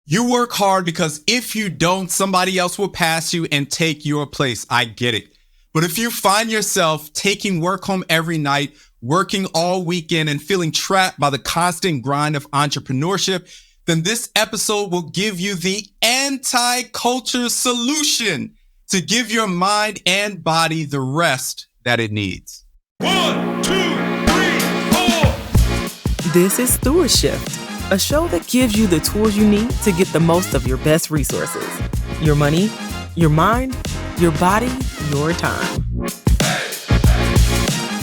You work hard because if you don't, somebody else will pass you and take your place. I get it. But if you find yourself taking work home every night, working all weekend, and feeling trapped by the constant grind of entrepreneurship, then this episode will give you the anti-culture solution to give your mind and body the rest that it needs. 1, 2, 3, 4. This is StewardShift, a show that gives you the tools you need to get the most of your best resources. Your money, your mind, your body, your time.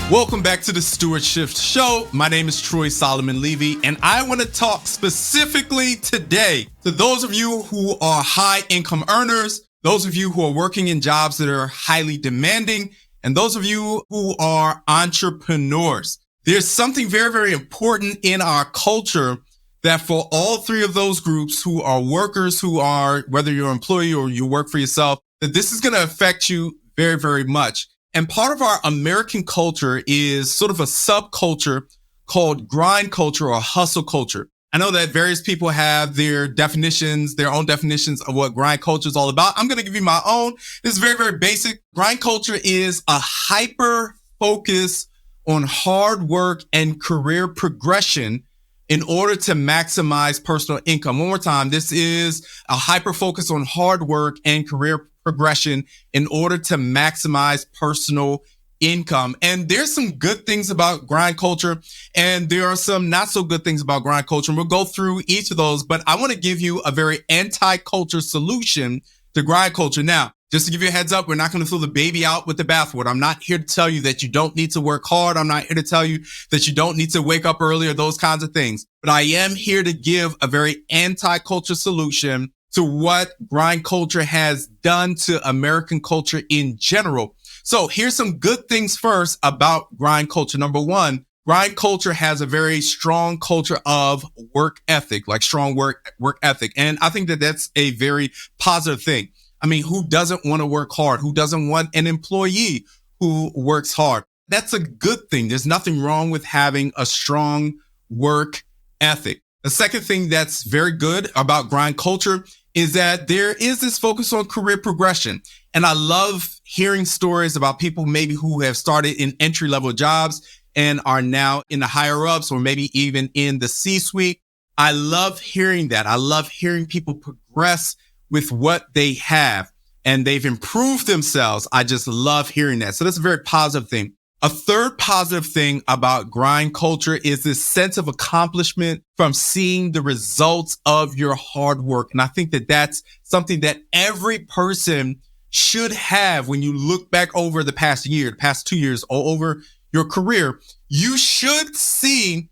Welcome back to the StewardShift show. My name is Troy Levy, and I want to talk specifically today to those of you who are high income earners, those of you who are working in jobs that are highly demanding, and those of you who are entrepreneurs. There's something very, very important in our culture that for all three of those groups who are workers, who are, whether you're an employee or you work for yourself, that this is going to affect you very, very much. And part of our American culture is sort of a subculture called grind culture or hustle culture. I know that various people have their definitions, their own definitions of what grind culture is all about. I'm going to give you my own. This is very, very basic. Grind culture is a hyper focus on hard work and career progression in order to maximize personal income. One more time, this is a hyper focus on hard work and career progression in order to maximize personal income. And there's some good things about grind culture, and there are some not so good things about grind culture. And we'll go through each of those, but I want to give you a very anti-culture solution to grind culture. Now, just to give you a heads up, we're not going to throw the baby out with the bathwater. I'm not here to tell you that you don't need to work hard. I'm not here to tell you that you don't need to wake up early or those kinds of things. But I am here to give a very anti-culture solution to what grind culture has done to American culture in general. So here's some good things first about grind culture. Number one, grind culture has a very strong culture of work ethic, like strong work ethic. And I think that that's a very positive thing. I mean, who doesn't want to work hard? Who doesn't want an employee who works hard? That's a good thing. There's nothing wrong with having a strong work ethic. The second thing that's very good about grind culture is that there is this focus on career progression. And I love hearing stories about people maybe who have started in entry-level jobs and are now in the higher ups or maybe even in the C-suite. I love hearing that. I love hearing people progress with what they have and they've improved themselves. I just love hearing that. So that's a very positive thing. A third positive thing about grind culture is this sense of accomplishment from seeing the results of your hard work. And I think that that's something that every person should have when you look back over the past year, the past 2 years, or over your career. You should see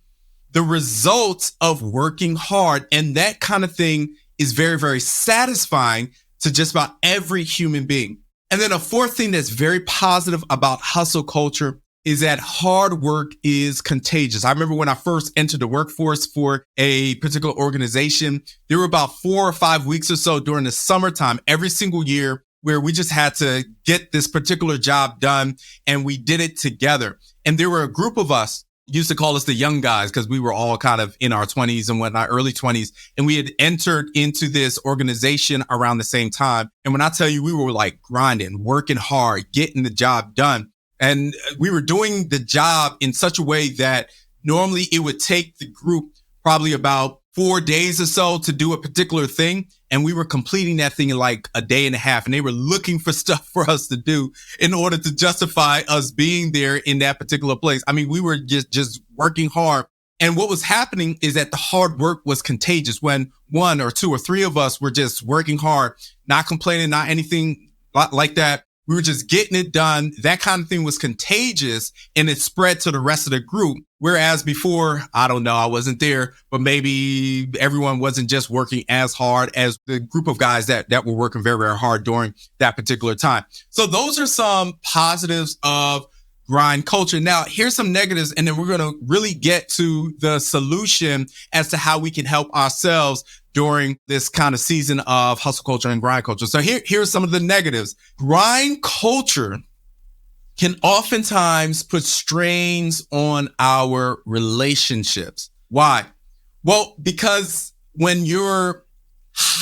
the results of working hard. And that kind of thing is very, very satisfying to just about every human being. And then a fourth thing that's very positive about hustle culture is that hard work is contagious. I remember when I first entered the workforce for a particular organization, there were about 4 or 5 weeks or so during the summertime every single year where we just had to get this particular job done, and we did it together. And there were a group of us, used to call us the young guys because we were all kind of in our 20s and whatnot, early 20s. And we had entered into this organization around the same time. And when I tell you, we were like grinding, working hard, getting the job done. And we were doing the job in such a way that normally it would take the group probably about 4 days or so to do a particular thing. And we were completing that thing in like a day and a half. And they were looking for stuff for us to do in order to justify us being there in that particular place. I mean, we were just working hard. And what was happening is that the hard work was contagious when 1 or 2 or 3 of us were just working hard, not complaining, not anything like that. We were just getting it done. That kind of thing was contagious and it spread to the rest of the group. Whereas before, I don't know, I wasn't there, but maybe everyone wasn't just working as hard as the group of guys that were working very, very hard during that particular time. So those are some positives of grind culture. Now, here's some negatives, and then we're going to really get to the solution as to how we can help ourselves during this kind of season of hustle culture and grind culture. So here's some of the negatives. Grind culture can oftentimes put strains on our relationships. Why? Well, because when you're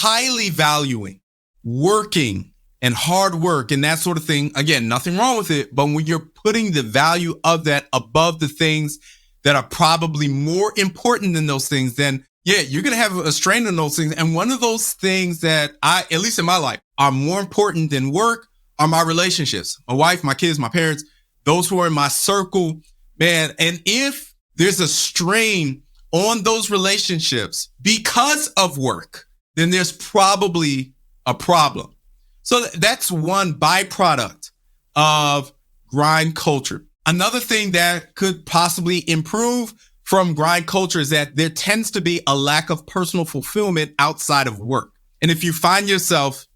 highly valuing working and hard work and that sort of thing, again, nothing wrong with it. But when you're putting the value of that above the things that are probably more important than those things, then yeah, you're going to have a strain on those things. And one of those things that at least in my life, are more important than work are my relationships, my wife, my kids, my parents, those who are in my circle, man. And if there's a strain on those relationships because of work, then there's probably a problem. So that's one byproduct of grind culture. Another thing that could possibly improve from grind culture is that there tends to be a lack of personal fulfillment outside of work. And if you find yourself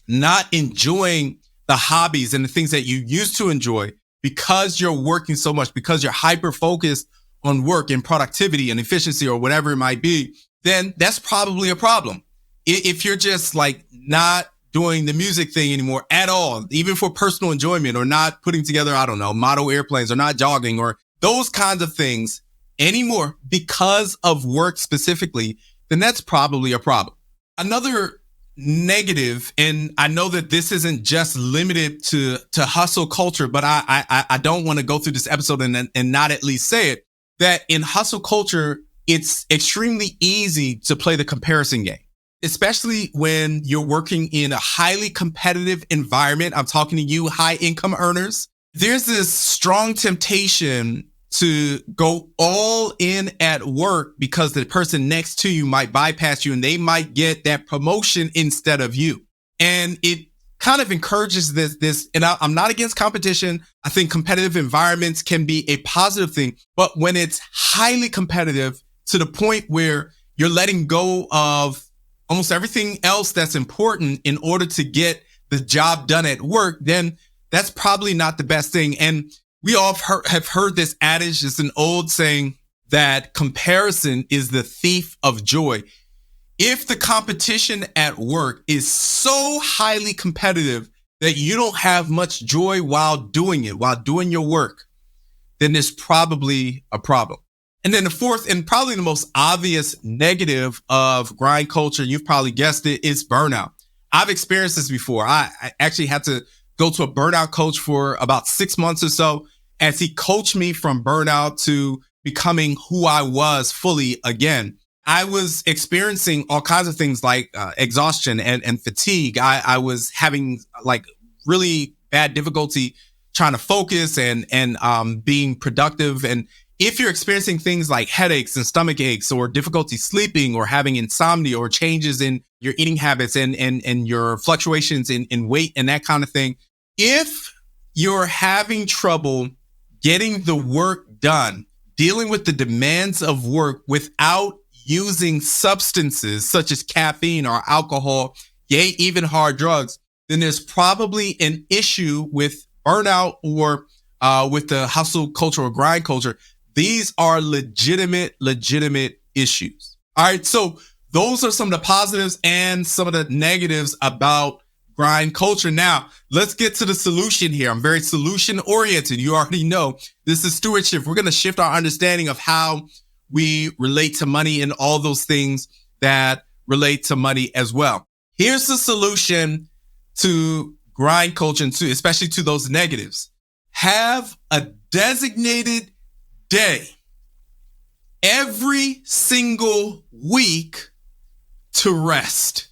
not enjoying the hobbies and the things that you used to enjoy because you're working so much, because you're hyper focused on work and productivity and efficiency or whatever it might be, then that's probably a problem. If you're just like not doing the music thing anymore at all, even for personal enjoyment, or not putting together, I don't know, model airplanes, or not jogging or those kinds of things anymore because of work specifically, then that's probably a problem. Another negative, and I know that this isn't just limited to hustle culture, but I don't want to go through this episode and not at least say it, that in hustle culture, it's extremely easy to play the comparison game, especially when you're working in a highly competitive environment. I'm talking to you, high income earners. There's this strong temptation to go all in at work because the person next to you might bypass you and they might get that promotion instead of you. And it kind of encourages this, and I'm not against competition. I think competitive environments can be a positive thing, but when it's highly competitive to the point where you're letting go of almost everything else that's important in order to get the job done at work, then that's probably not the best thing. And we all have heard this adage. It's an old saying that comparison is the thief of joy. If the competition at work is so highly competitive that you don't have much joy while doing it, while doing your work, then there's probably a problem. And then the fourth and probably the most obvious negative of grind culture, you've probably guessed it, is burnout. I've experienced this before. I actually had to go to a burnout coach for about 6 months or so as he coached me from burnout to becoming who I was fully again. I was experiencing all kinds of things like exhaustion and fatigue. I was having like really bad difficulty trying to focus and being productive. And if you're experiencing things like headaches and stomach aches or difficulty sleeping or having insomnia or changes in your eating habits and your fluctuations in weight and that kind of thing, if you're having trouble getting the work done, dealing with the demands of work without using substances such as caffeine or alcohol, yay, even hard drugs, then there's probably an issue with burnout or with the hustle culture or grind culture. These are legitimate issues. All right. So those are some of the positives and some of the negatives about grind culture. Now, let's get to the solution here. I'm very solution oriented. You already know this is StewardShift. We're going to shift our understanding of how we relate to money and all those things that relate to money as well. Here's the solution to grind culture and especially to those negatives. Have a designated day every single week to rest.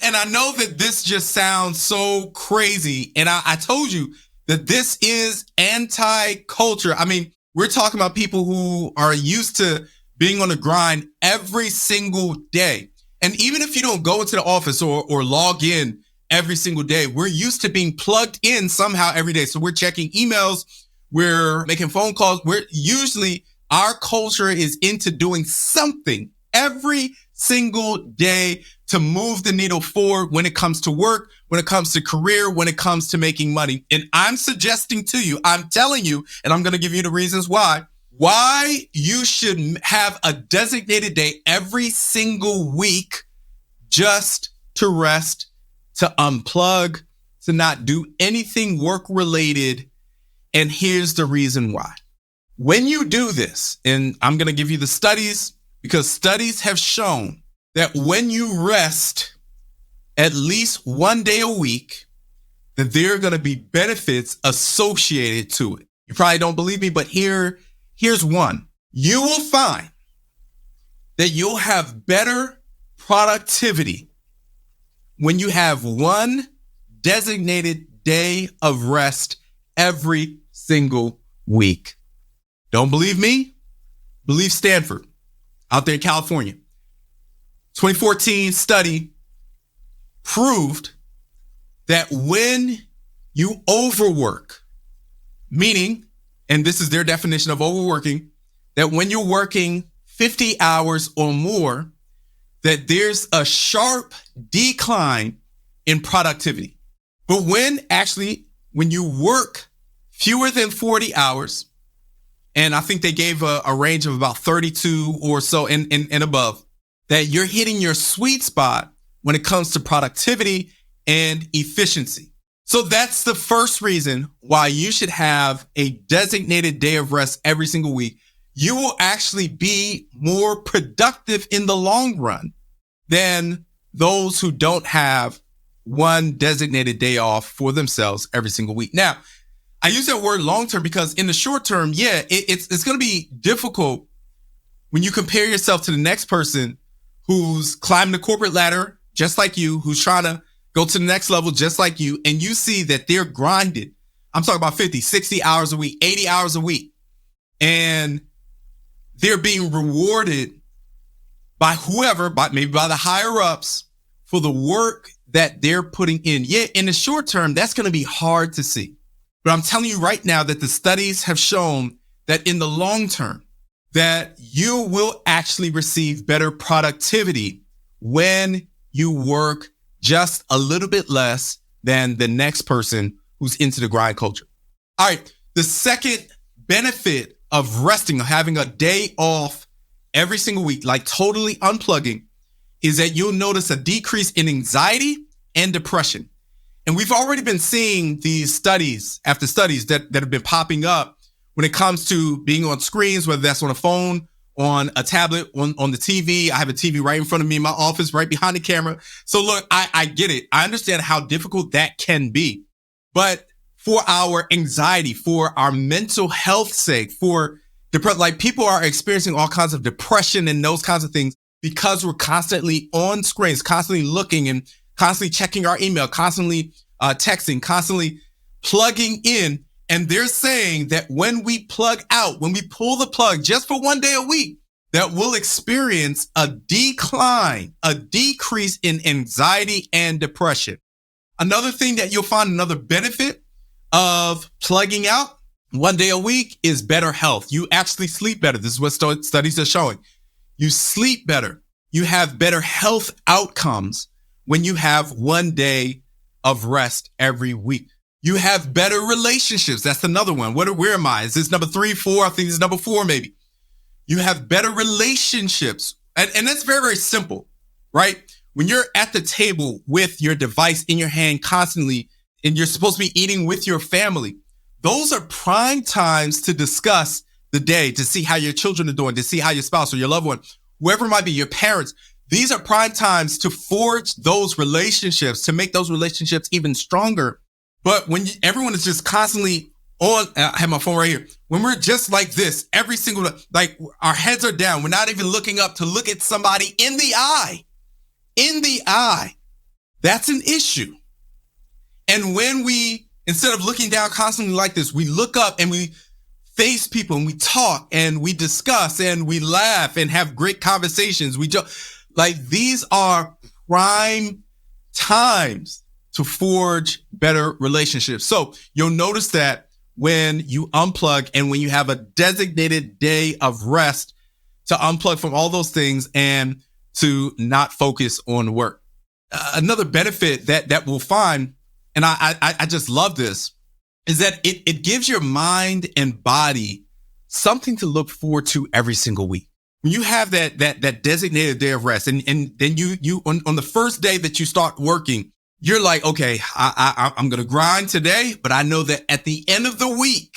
And I know that this just sounds so crazy. And I told you that this is anti-culture. I mean, we're talking about people who are used to being on the grind every single day. And even if you don't go into the office or log in every single day, we're used to being plugged in somehow every day. So we're checking emails, we're making phone calls. Our culture is into doing something every single day to move the needle forward when it comes to work, when it comes to career, when it comes to making money. And I'm suggesting to you, I'm telling you, and I'm going to give you the reasons why you should have a designated day every single week just to rest, to unplug, to not do anything work related. And here's the reason why. When you do this, and I'm going to give you the studies, because studies have shown that when you rest, at least one day a week, that there are going to be benefits associated to it. You probably don't believe me, but here's one. You will find that you'll have better productivity when you have one designated day of rest every single week. Don't believe me? Believe Stanford out there in California. 2014 study proved that when you overwork, meaning, and this is their definition of overworking, that when you're working 50 hours or more, that there's a sharp decline in productivity. But when you work fewer than 40 hours, and I think they gave a range of about 32 or so and above, that you're hitting your sweet spot when it comes to productivity and efficiency. So that's the first reason why you should have a designated day of rest every single week. You will actually be more productive in the long run than those who don't have one designated day off for themselves every single week. Now, I use that word long term because in the short term, it's going to be difficult when you compare yourself to the next person who's climbing the corporate ladder just like you, who's trying to go to the next level just like you, and you see that they're grinded. I'm talking about 50, 60 hours a week, 80 hours a week, and they're being rewarded by whoever, maybe by the higher ups, for the work that they're putting in. Yeah, in the short term, that's going to be hard to see. But I'm telling you right now that the studies have shown that in the long term, that you will actually receive better productivity when you work just a little bit less than the next person who's into the grind culture. All right. The second benefit of resting, of having a day off every single week, like totally unplugging, is that you'll notice a decrease in anxiety and depression. And we've already been seeing these studies after studies that have been popping up when it comes to being on screens, whether that's on a phone, on a tablet, on the TV. I have a TV right in front of me in my office, right behind the camera. So look, I get it. I understand how difficult that can be. But for our anxiety, for our mental health sake, like people are experiencing all kinds of depression and those kinds of things because we're constantly on screens, constantly looking and constantly checking our email, constantly texting, constantly plugging in. And they're saying that when we plug out, when we pull the plug just for one day a week, that we'll experience a decline, a decrease in anxiety and depression. Another thing that you'll find, another benefit of plugging out one day a week, is better health. You actually sleep better. This is what studies are showing. You sleep better. You have better health outcomes when you have one day of rest every week. You have better relationships. That's another one. Where am I? Is this number 3, 4? I think it's number 4, maybe. You have better relationships. And that's very, very simple, right? When you're at the table with your device in your hand constantly, and you're supposed to be eating with your family, those are prime times to discuss the day, to see how your children are doing, to see how your spouse or your loved one, whoever it might be, your parents. These are prime times to forge those relationships, to make those relationships even stronger. But when everyone is just constantly on, I have my phone right here. When we're just like this, every single, like our heads are down. We're not even looking up to look at somebody in the eye, that's an issue. And when we, instead of looking down constantly like this, we look up and we face people and we talk and we discuss and we laugh and have great conversations. These are prime times to forge better relationships. So you'll notice that when you unplug and when you have a designated day of rest, to unplug from all those things and to not focus on work. Another benefit that we'll find, and I just love this, is that it gives your mind and body something to look forward to every single week. When you have that designated day of rest, and then you on the first day that you start working, you're like, okay, I'm going to grind today, but I know that at the end of the week,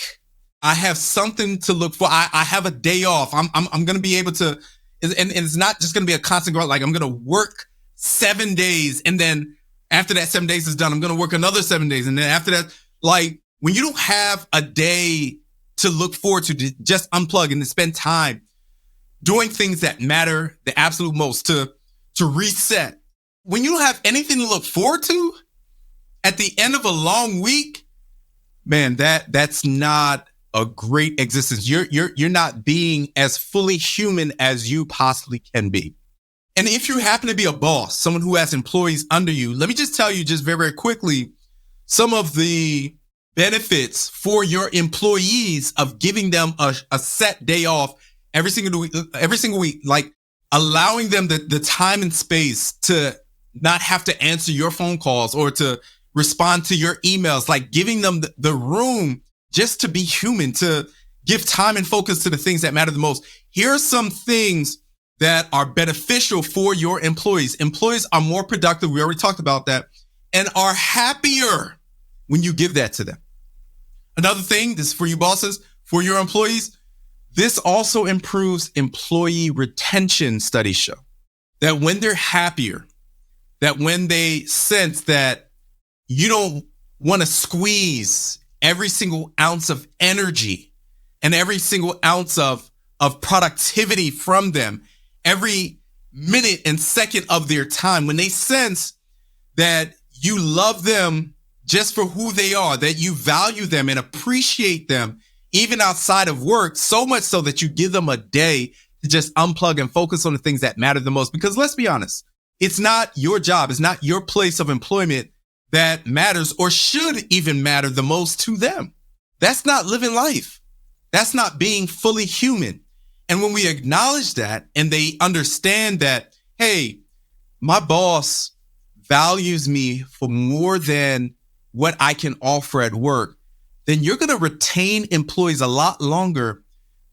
I have something to look for. I have a day off. I'm going to be able to, and it's not just going to be a constant grind. Like I'm going to work 7 days and then After that 7 days is done, I'm going to work another 7 days. And then after that, like when you don't have a day to look forward to just unplug and to spend time doing things that matter the absolute most, to reset. When you don't have anything to look forward to at the end of a long week, man, that's not a great existence. You're not being as fully human as you possibly can be. And if you happen to be a boss, someone who has employees under you, let me just tell you just very, very quickly some of the benefits for your employees of giving them a set day off every single week, like allowing them the time and space to not have to answer your phone calls or to respond to your emails, like giving them the room just to be human, to give time and focus to the things that matter the most. Here are some things that are beneficial for your employees. Employees are more productive. We already talked about that, and are happier when you give that to them. Another thing, this is for you bosses, for your employees, this also improves employee retention. Studies show that when they're happier, that when they sense that you don't want to squeeze every single ounce of energy and every single ounce of productivity from them, every minute and second of their time, when they sense that you love them just for who they are, that you value them and appreciate them, even outside of work, so much so that you give them a day to just unplug and focus on the things that matter the most. Because let's be honest, it's not your job, it's not your place of employment that matters or should even matter the most to them. That's not living life. That's not being fully human. And when we acknowledge that and they understand that, hey, my boss values me for more than what I can offer at work, then you're going to retain employees a lot longer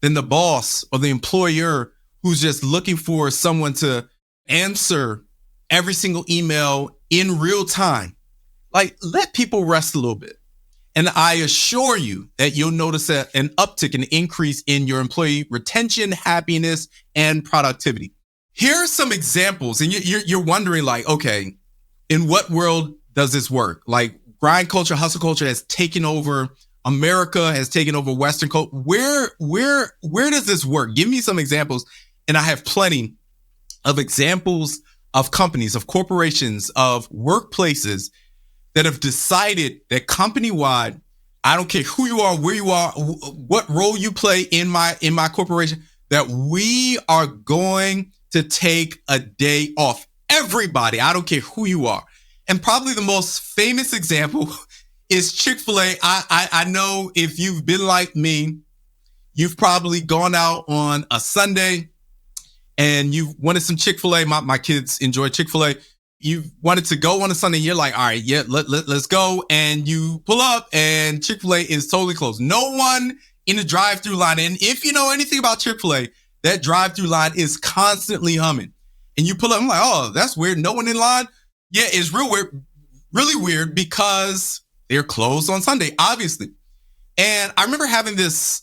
than the boss or the employer who's just looking for someone to answer every single email in real time. Like, let people rest a little bit. And I assure you that you'll notice an uptick, an increase in your employee retention, happiness, and productivity. Here are some examples. And you're wondering, like, okay, in what world does this work? Like, grind culture, hustle culture has taken over America, has taken over Western culture. Where does this work? Give me some examples. And I have plenty of examples of companies, of corporations, of workplaces that have decided that company-wide, I don't care who you are, where you are, what role you play in my corporation, that we are going to take a day off. Everybody, I don't care who you are. And probably the most famous example is Chick-fil-A. I know if you've been like me, you've probably gone out on a Sunday and you wanted some Chick-fil-A. My kids enjoy Chick-fil-A. You wanted to go on a Sunday. You're like, all right, yeah, let's go. And you pull up and Chick-fil-A is totally closed. No one in the drive-through line. And if you know anything about Chick-fil-A, that drive-through line is constantly humming. And you pull up, I'm like, oh, that's weird. No one in line. Yeah, it's real weird, really weird, because they're closed on Sunday, obviously. And I remember having this,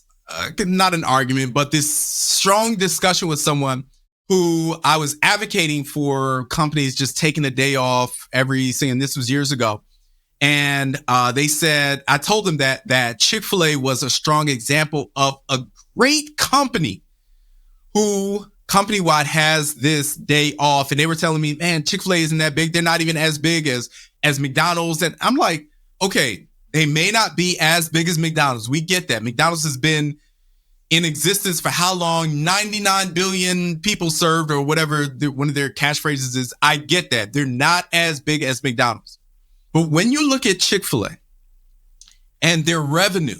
not an argument, but this strong discussion with someone who I was advocating for companies just taking a day off every single, and this was years ago. And they said, I told them that Chick-fil-A was a strong example of a great company who company-wide has this day off. And they were telling me, man, Chick-fil-A isn't that big. They're not even as big as McDonald's. And I'm like, okay, they may not be as big as McDonald's. We get that. McDonald's has been in existence for how long? 99 billion people served, or whatever one of their catchphrases is. I get that. They're not as big as McDonald's. But when you look at Chick-fil-A and their revenue,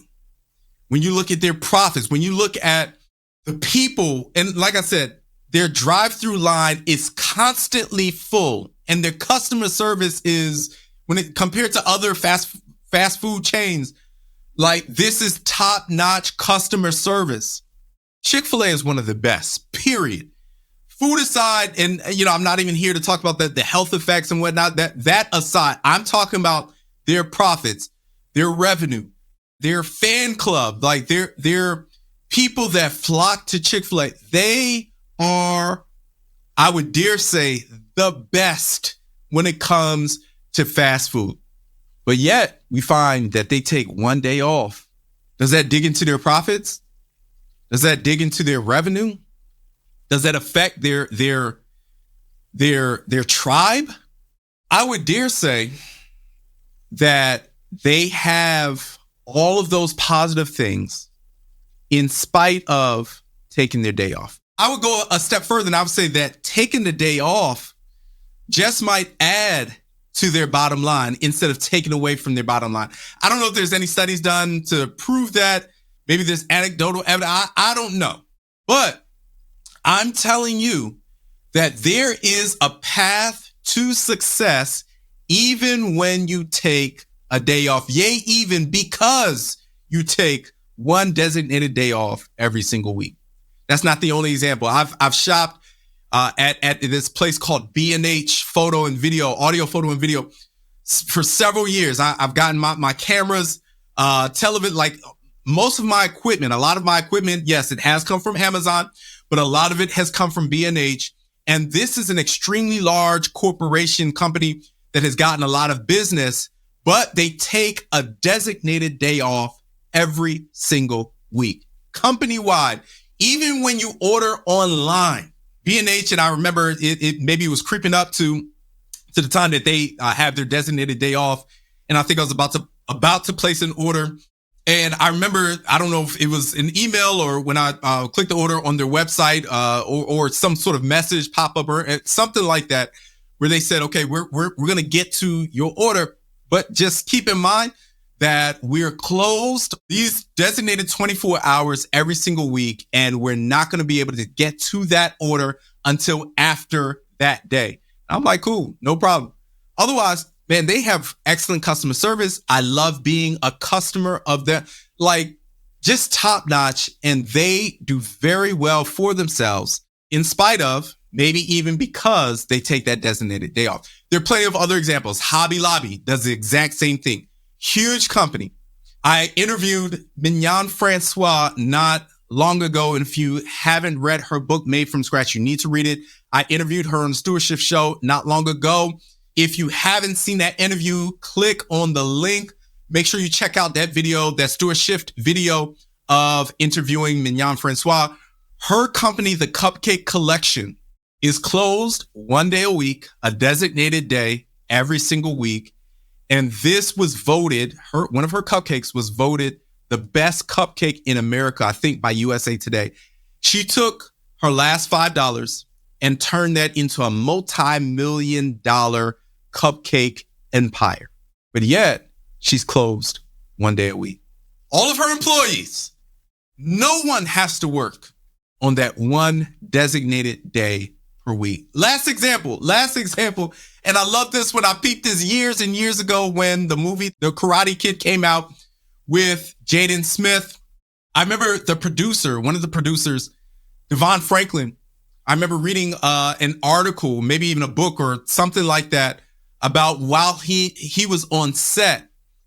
when you look at their profits, when you look at the people, and like I said, their drive-through line is constantly full, and their customer service is, when it compared to other fast food chains, like, this is top-notch customer service. Chick-fil-A is one of the best, period. Food aside, and I'm not even here to talk about the health effects and whatnot. That aside, I'm talking about their profits, their revenue, their fan club, like their people that flock to Chick-fil-A. They are, I would dare say, the best when it comes to fast food. But yet we find that they take one day off. Does that dig into their profits? Does that dig into their revenue? Does that affect their tribe? I would dare say that they have all of those positive things in spite of taking their day off. I would go a step further and I would say that taking the day off just might add to their bottom line instead of taking away from their bottom line. I don't know if there's any studies done to prove that. Maybe there's anecdotal evidence. I don't know. But I'm telling you that there is a path to success even when you take a day off. Yea, even because you take one designated day off every single week. That's not the only example. I've shopped at this place called B&H Photo and Video, Audio, Photo and Video for several years. I've gotten my cameras, television, like most of my equipment, a lot of my equipment, yes, it has come from Amazon, but a lot of it has come from B&H. And this is an extremely large corporation company that has gotten a lot of business, but they take a designated day off every single week, company-wide. Even when you order online, B&H, and I remember it maybe was creeping up to the time that they have their designated day off. And I think I was about to place an order. And I remember, I don't know if it was an email or when I clicked the order on their website or some sort of message pop up or something like that, where they said, okay, we're going to get to your order, but just keep in mind that we're closed these designated 24 hours every single week, and we're not going to be able to get to that order until after that day. I'm like, cool, no problem. Otherwise, man, they have excellent customer service. I love being a customer of them, like just top notch, and they do very well for themselves in spite of, maybe even because they take that designated day off. There are plenty of other examples. Hobby Lobby does the exact same thing. Huge company. I interviewed Mignon Francois not long ago, and if you haven't read her book, Made from Scratch, you need to read it. I interviewed her on the StewardShift show not long ago. If you haven't seen that interview, click on the link. Make sure you check out that video, that StewardShift video of interviewing Mignon Francois. Her company, the Cupcake Collection, is closed one day a week, a designated day every single week. And this was voted, one of her cupcakes was voted the best cupcake in America, I think by USA Today. She took her last $5 and turned that into a multi-million-dollar cupcake empire. But yet, she's closed one day a week. All of her employees, no one has to work on that one designated day per week. Last example. And I love this when I peeped this years and years ago when the movie The Karate Kid came out with Jaden Smith. I remember one of the producers, Devon Franklin. I remember reading an article, maybe even a book or something like that, about while he was on set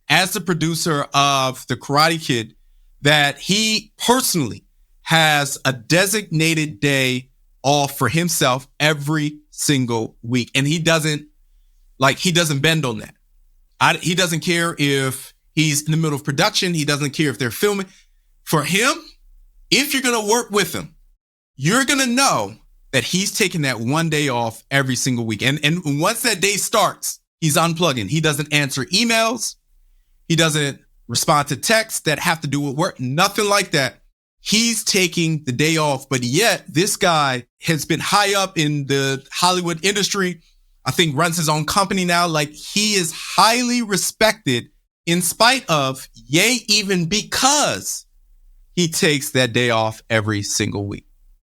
as the producer of The Karate Kid, that he personally has a designated day off for himself every single week. And he doesn't bend on that. He doesn't care if he's in the middle of production. He doesn't care if they're filming. For him, if you're going to work with him, you're going to know that he's taking that one day off every single week. And once that day starts, he's unplugging. He doesn't answer emails. He doesn't respond to texts that have to do with work. Nothing like that. He's taking the day off, but yet this guy has been high up in the Hollywood industry. I think runs his own company now. Like, he is highly respected in spite of, yea, even because he takes that day off every single week.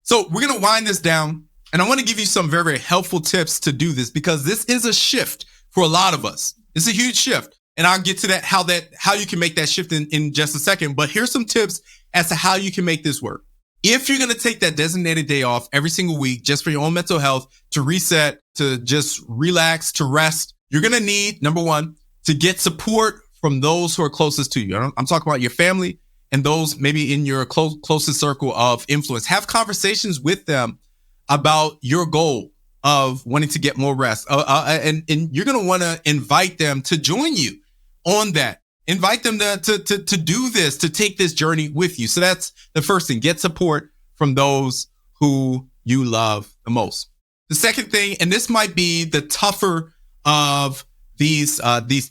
So we're going to wind this down, and I want to give you some very, very helpful tips to do this, because this is a shift for a lot of us. It's a huge shift, and I'll get to that, how you can make that shift in just a second. But here's some tips as to how you can make this work. If you're going to take that designated day off every single week just for your own mental health, to reset, to just relax, to rest, you're going to need, number one, to get support from those who are closest to you. I'm talking about your family and those maybe in your closest circle of influence. Have conversations with them about your goal of wanting to get more rest. And you're going to want to invite them to join you on that. Invite them to do this, to take this journey with you. So that's the first thing. Get support from those who you love the most. The second thing, and this might be the tougher of these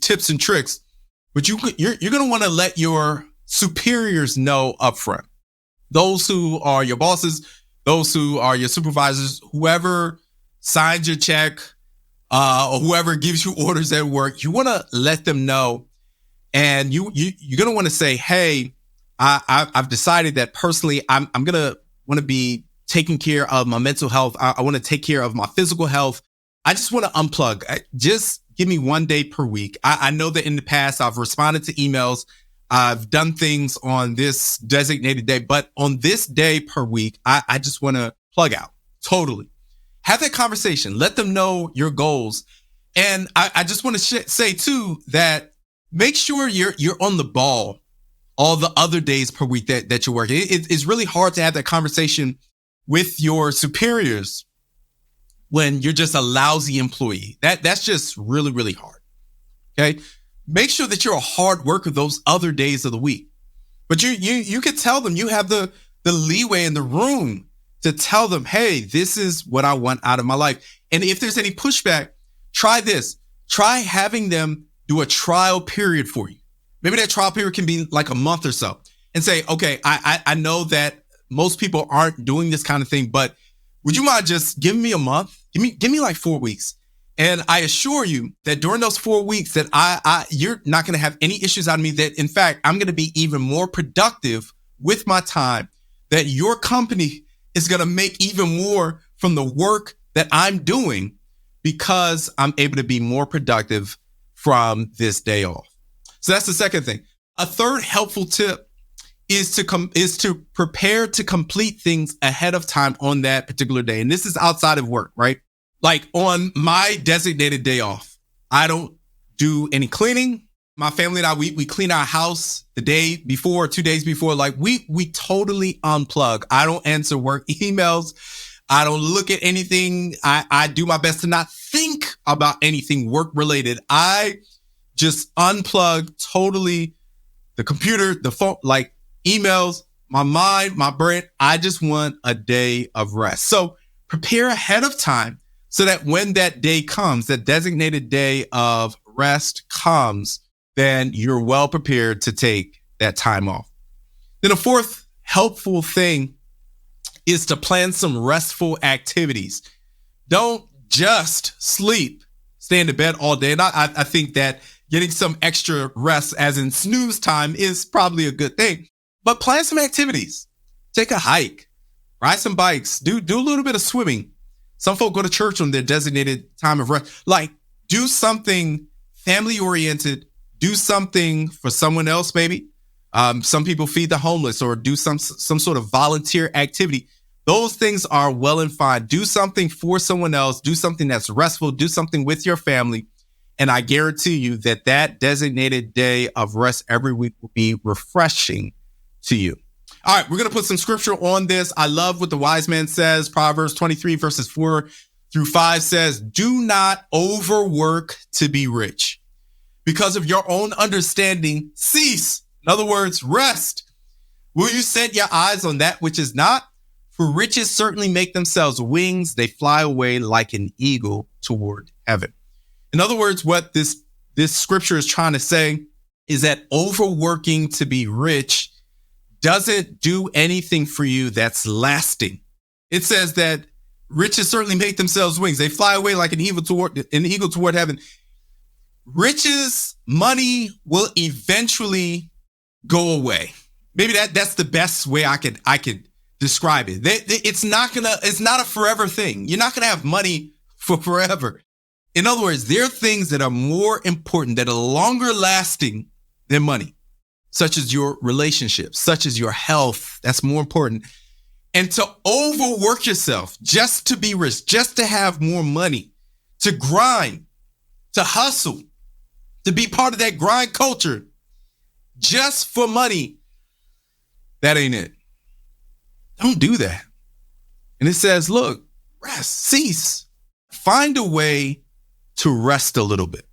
tips and tricks, but you're going to want to let your superiors know upfront. Those who are your bosses, those who are your supervisors, whoever signs your check, or whoever gives you orders at work, you want to let them know. And you're going to want to say, hey, I've decided that personally, I'm going to want to be taking care of my mental health. I want to take care of my physical health. I just want to unplug. Just give me 1 day per week. I know that in the past, I've responded to emails. I've done things on this designated day, but on this day per week, I just want to plug out totally. Have that conversation. Let them know your goals. And I just want to say too, that make sure you're on the ball all the other days per week that you're working. It's really hard to have that conversation with your superiors when you're just a lousy employee. That's just really, really hard. Okay. Make sure that you're a hard worker those other days of the week. But you could tell them, you have the leeway in the room to tell them, hey, this is what I want out of my life. And if there's any pushback, try this. Try having them do a trial period for you. Maybe that trial period can be like a month or so, and say, okay, I know that most people aren't doing this kind of thing, but would you mind just giving me a month? Give me like 4 weeks. And I assure you that during those 4 weeks that you're not going to have any issues out of me, that in fact, I'm going to be even more productive with my time, that your company is going to make even more from the work that I'm doing because I'm able to be more productive from this day off. So that's the second thing. A third helpful tip is to prepare to complete things ahead of time on that particular day. And this is outside of work, right? Like on my designated day off, I don't do any cleaning. My family and I, we clean our house the day before, 2 days before. Like we totally unplug. I don't answer work emails. I don't look at anything. I do my best to not think about anything work related. I just unplug totally the computer, the phone, like emails, my mind, my brain. I just want a day of rest. So prepare ahead of time so that when that day comes, that designated day of rest comes, then you're well prepared to take that time off. Then a fourth helpful thing is to plan some restful activities. Don't just sleep, stay in the bed all day. And I think that getting some extra rest, as in snooze time, is probably a good thing. But plan some activities. Take a hike, ride some bikes, do a little bit of swimming. Some folk go to church on their designated time of rest. Like, do something family oriented. Do something for someone else, maybe. Some people feed the homeless or do some sort of volunteer activity. Those things are well and fine. Do something for someone else. Do something that's restful. Do something with your family. And I guarantee you that designated day of rest every week will be refreshing to you. All right, we're going to put some scripture on this. I love what the wise man says. Proverbs 23 verses 4-5 says, do not overwork to be rich. Because of your own understanding, cease. In other words, rest. Will you set your eyes on that which is not? For riches certainly make themselves wings. They fly away like an eagle toward heaven. In other words, what this scripture is trying to say is that overworking to be rich doesn't do anything for you that's lasting. It says that riches certainly make themselves wings. They fly away like an eagle toward heaven. Riches, money will eventually go away. Maybe that's the best way I could describe it. It's not a forever thing. You're not gonna have money for forever. In other words, there are things that are more important, that are longer lasting than money, such as your relationships, such as your health. That's more important. And to overwork yourself just to be rich, just to have more money, to grind, to hustle, to be part of that grind culture, just for money, that ain't it. Don't do that. And it says, look, rest, cease. find a way to rest a little bit.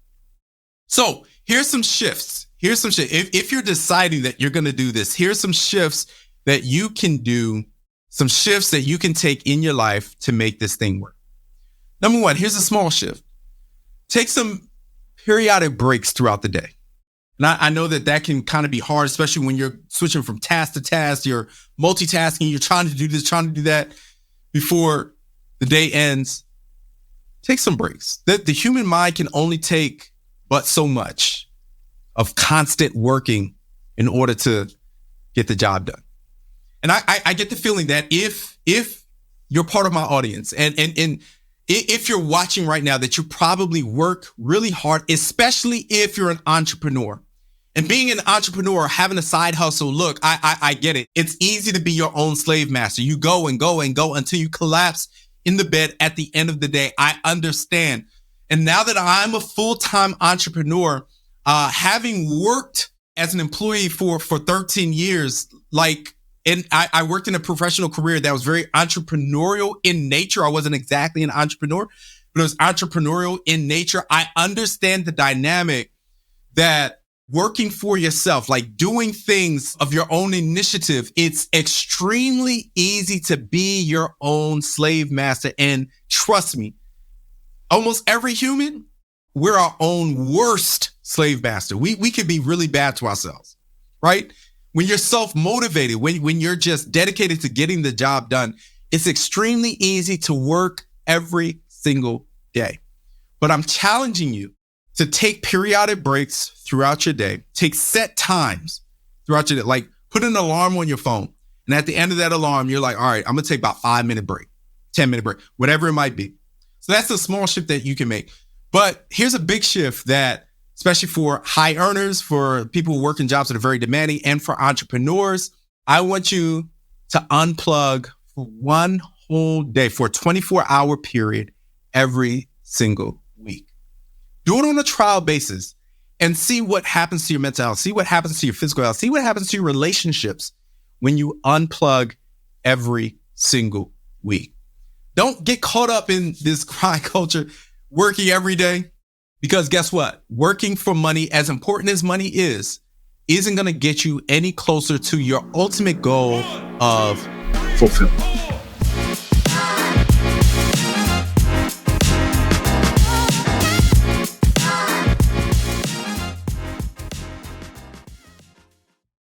So here's some shifts. If you're deciding that you're going to do this, here's some shifts that you can do, some shifts that you can take in your life to make this thing work. Number one, here's a small shift. Take some periodic breaks throughout the day. And I know that can kind of be hard, especially when you're switching from task to task, you're multitasking, you're trying to do this, trying to do that before the day ends. Take some breaks. The human mind can only take but so much of constant working in order to get the job done. And I get the feeling that if you're part of my audience and if you're watching right now, that you probably work really hard, especially if you're an entrepreneur. And being an entrepreneur, having a side hustle, look, I get it. It's easy to be your own slave master. You go and go and go until you collapse in the bed at the end of the day. I understand. And now that I'm a full-time entrepreneur, having worked as an employee for 13 years, and I worked in a professional career that was very entrepreneurial in nature. I wasn't exactly an entrepreneur, but it was entrepreneurial in nature. I understand the dynamic that working for yourself, like doing things of your own initiative, it's extremely easy to be your own slave master. And trust me, almost every human, we're our own worst slave master. We can be really bad to ourselves, right? When you're self-motivated, when you're just dedicated to getting the job done, it's extremely easy to work every single day. But I'm challenging you to take periodic breaks throughout your day. Take set times throughout your day. Like put an alarm on your phone. And at the end of that alarm, you're like, all right, I'm going to take about 5-minute break, 10-minute break, whatever it might be. So that's a small shift that you can make. But here's a big shift that, especially for high earners, for people who work in jobs that are very demanding, and for entrepreneurs, I want you to unplug for one whole day, for a 24-hour period every single week. Do it on a trial basis and see what happens to your mental health, see what happens to your physical health, see what happens to your relationships when you unplug every single week. Don't get caught up in this grind culture, working every day, because guess what? Working for money, as important as money isn't going to get you any closer to your ultimate goal of fulfillment.